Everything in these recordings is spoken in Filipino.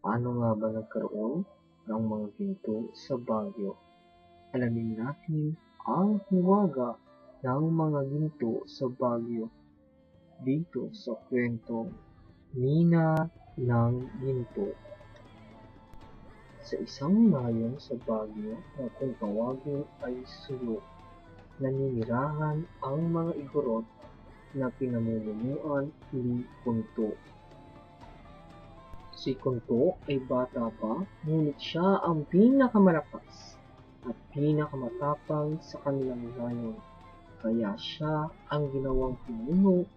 Paano nga ba nagkaroon ng mga ginto sa Baguio? Alamin natin ang hiwaga ng mga ginto sa Baguio dito sa kwentong Mina ng Ginto. Sa isang nayon sa Baguio na kung tawagin ay Sulo, naninirahan ang mga Igorot na pinamumunuan ni Kunto. Si Kunto ay bata pa, ngunit siya ang pinakamalakas at pinakamatapang sa kanilang nayon, kaya siya ang ginawang pinuno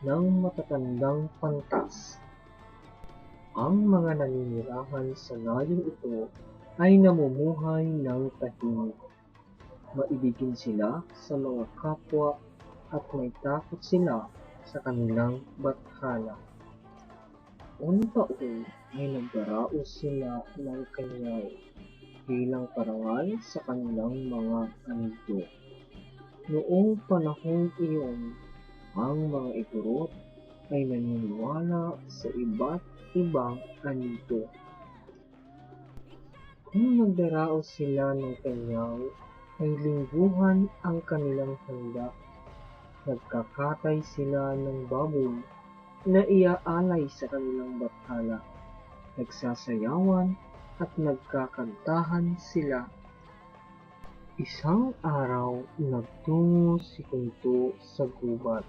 ng matatandang pantas. Ang mga naninirahan sa nayong ito ay namumuhay ng tahimik. Maibigin sila sa mga kapwa at may takot sila sa kanilang bathala. Taon-taon ay naggaraos sila ng kanyaw bilang parangal sa kanilang mga anito. Noong panahong iyon, ang mga Igorot ay naniniwala sa iba't ibang anito. Kung nagdaraos sila ng kanyaw, ay lingguhan ang kanilang handa. Nagkakatay sila ng baboy na iaalay sa kanilang bathala. Nagsasayawan at nagkakantahan sila. Isang araw, nagtungo si Kunto sa gubat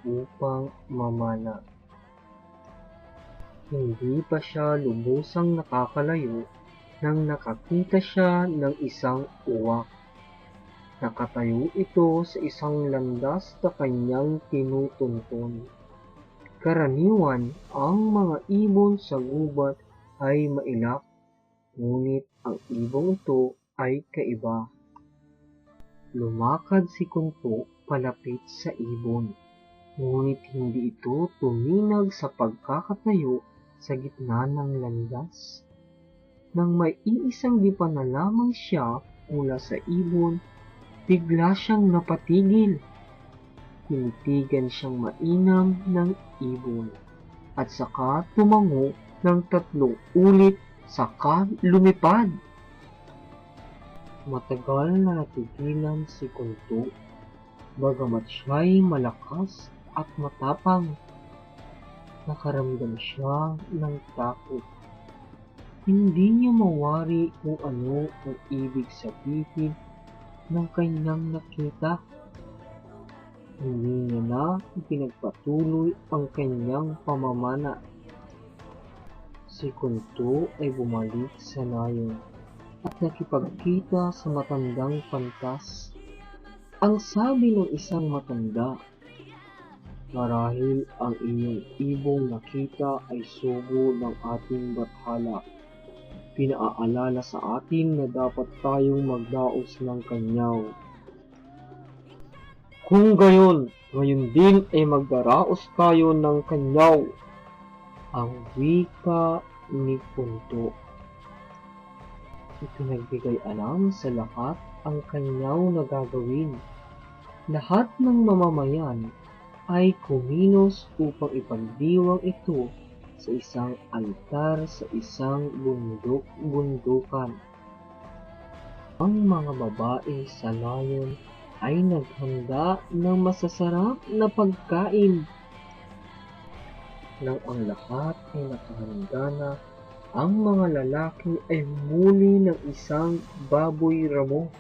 upang mamana. Hindi pa siya lubusang nakakalayo nang nakakita siya ng isang uwak. Nakatayo ito sa isang landas na kanyang tinutuntun. Karaniwan, ang mga ibon sa gubat ay mailap, ngunit ang ibong ito ay kaiba. Lumakad si Kunto palapit sa ibon, ngunit hindi ito tuminag sa pagkakatayo sa gitna ng landas. Nang may iisang dipa na lamang siya mula sa ibon, bigla siyang napatigil. Tinitigan siyang mainam ng ibon at saka tumango ng 3 ulit saka lumipad. Matagal na natigilan si Kunto, bagamat siya'y malakas at matapang. Nakaramdam siya ng takot. Hindi niya mawari kung ano ang ibig sabihin ng kanyang nakita. Hindi niya na ipinagpatuloy ang kanyang pamamana. Si Kunto ay bumalik sa nayon at nakipagkita sa matandang pantas. Ang sabi ng isang matanda, "Marahil ang inyong ibong nakita ay sugo ng ating bathala. Pinaaalala sa atin na dapat tayong magdaos ng kanyaw. Kung gayon, ngayon din ay magdaraos tayo ng kanyaw." Ang wika ni Kunto. Ipinagbigay alam sa lahat ang kanyaw na gagawin. Lahat ng mamamayan ay kumilos upang ipagdiwang ito sa isang altar sa isang bundok-bundukan. Ang mga babae sa nayon ay naghanda ng masasarap na pagkain. Nang ang lahat ay nakahanda na, ang mga lalaki ay humuli ng isang baboy ramo.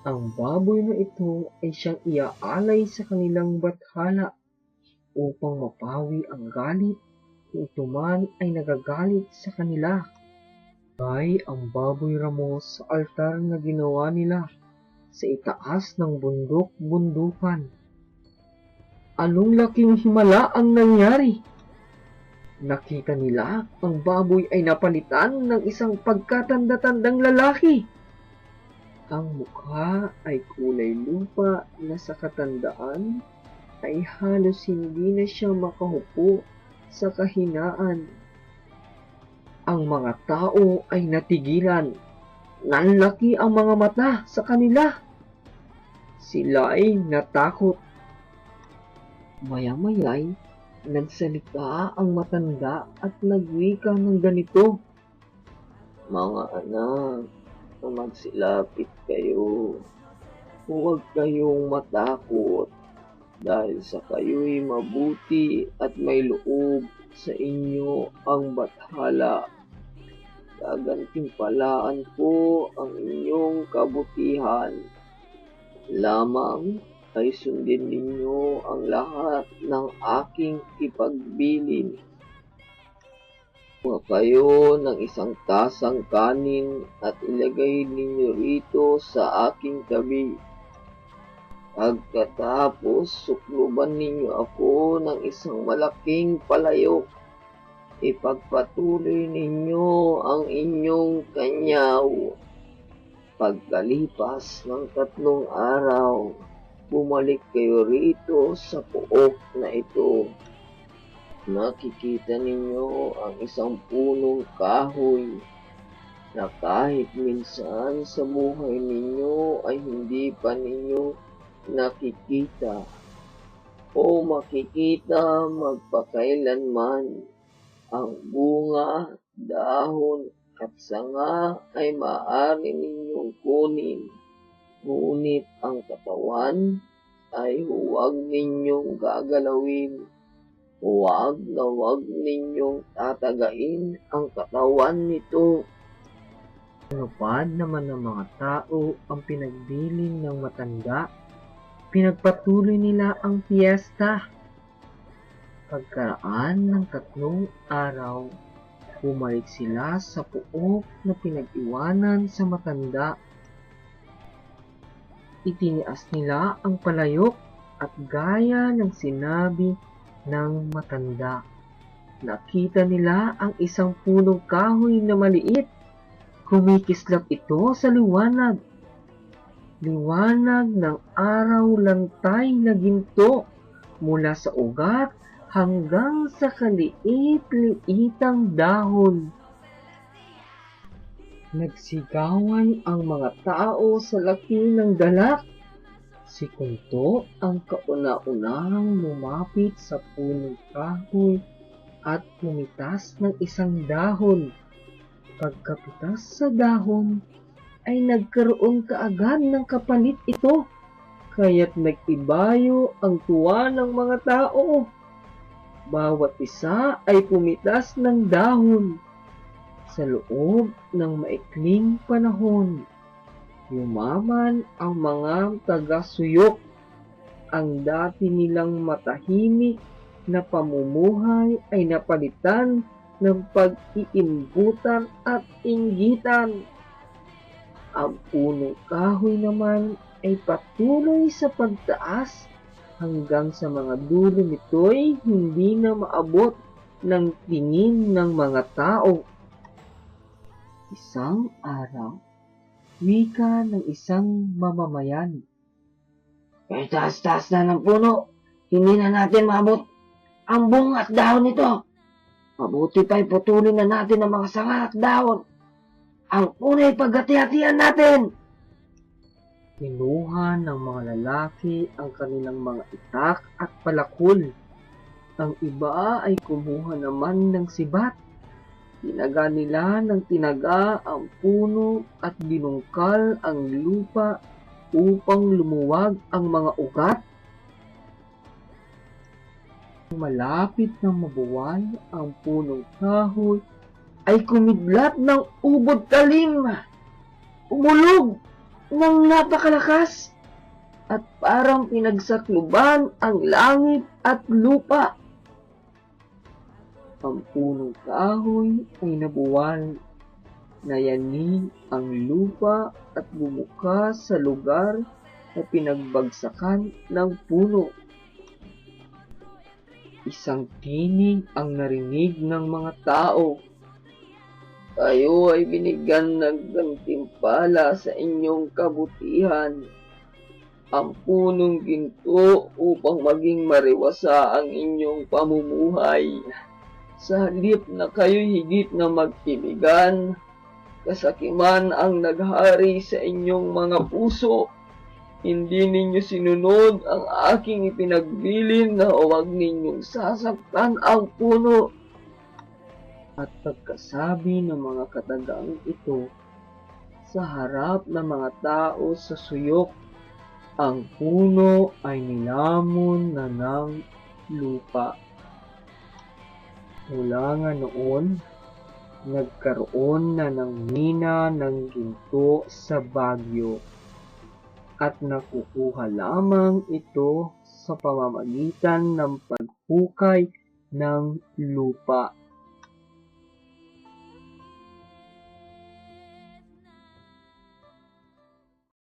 Ang baboy na ito ay siyang iaalay sa kanilang bathala upang mapawi ang galit kung ito man ay nagagalit sa kanila. Ay ang baboy ramo sa altar na ginawa nila sa itaas ng bundok-bundukan. Anong laking himala ang nangyari? Nakita nila ang baboy ay napalitan ng isang pagkatanda-tandang lalaki. Ang mukha ay kulay lupa na sa katandaan ay halos hindi na siya makahupo sa kahinaan. Ang mga tao ay natigilan. Nanlaki ang mga mata sa kanila. Sila ay natakot. Maya-maya'y Nagsalita ang matanda at nagwika ng ganito, "Mga anak, magsilapit kayo. Huwag kayong matakot dahil sa kayo'y mabuti at may loob sa inyo ang bathala. Gagantimpalaan ko ang inyong kabutihan. Lamang ay sundin ninyo ang lahat ng aking ipagbilin. Kumuha kayo ng isang tasang kanin at ilagay ninyo rito sa aking tabi. Pagkatapos, sukluban ninyo ako ng isang malaking palayok. Ipagpatuloy ninyo ang inyong kanyaw. Pagkalipas ng 3 araw, bumalik kayo rito sa pook na ito. Makikita ninyo ang isang punong kahoy na kahit minsan sa buhay ninyo ay hindi pa ninyo nakikita o makikita magpakailanman. Ang bunga, dahon at sanga ay maaari ninyong kunin, ngunit ang katawan ay huwag ninyong gagalawin. Huwag na huwag ninyong tatagain ang katawan nito." Tinupad naman ng mga tao ang pinagbilin ng matanda. Pinagpatuloy nila ang piyesta. Pagkaraan ng 3 araw, bumalik sila sa pook na pinag-iwanan sa matanda. Itinias nila ang palayok at gaya ng sinabi ng matanda, nakita nila ang isang punong kahoy na maliit. Kumikislap ito sa liwanag. Liwanag ng araw lantay na ginto mula sa ugat hanggang sa kaliit-liitang dahon. Nagsigawan ang mga tao sa laki ng galak. Si Kunto ang kauna-unahang lumapit sa punong kahoy at pumitas ng isang dahon. Pagkapitas sa dahon, ay nagkaroon kaagad ng kapalit ito, kaya't nag-ibayo ang tuwa ng mga tao. Bawat isa ay pumitas ng dahon. Sa loob ng maikling panahon, yumaman ang mga taga-suyok. Ang dati nilang matahimik na pamumuhay ay napalitan ng pag-iimbutan at inggitan. Ang punong kahoy naman ay patuloy sa pagtaas hanggang sa mga dulo nito'y hindi na maabot ng tingin ng mga tao. Isang araw, wika ng isang mamamayan, "Ang taas-taas na ng puno, hindi na natin maabot ang bunga at dahon nito. Mabuti pa'y putulin na natin ang mga sanga at dahon. Ang punay paghati-hatian natin." Kinuha ng mga lalaki ang kanilang mga itak at palakol. Ang iba ay kumuha naman ng sibat. Tinaga nila ng tinaga ang puno at binungkal ang lupa upang lumuwag ang mga ugat. Malapit na mabuwal ang punong kahoy, ay kumidlat ng ubod talim. Umulog ng napakalakas at parang pinagsakluban ang langit at lupa. Ang punong kahoy ay nabuwal, nayanig ang lupa at bumukas sa lugar na pinagbagsakan ng puno. Isang tinig ang narinig ng mga tao, "Kayo ay binigyan ng gantimpala sa inyong kabutihan. Ang punong ginto upang maging mariwasa ang inyong pamumuhay. Sa halip na kayo'y higit na magkiligan, kasakiman ang naghari sa inyong mga puso. Hindi ninyo sinunod ang aking ipinagbilin na huwag ninyong sasaktan ang puno. At pagkasabi ng mga katagang ito sa harap ng mga tao sa suyok, ang puno ay nilamon na ng lupa. Mula nga noon, nagkaroon na ng mina ng ginto sa Baguio at nakukuha lamang ito sa pamamagitan ng paghukay ng lupa.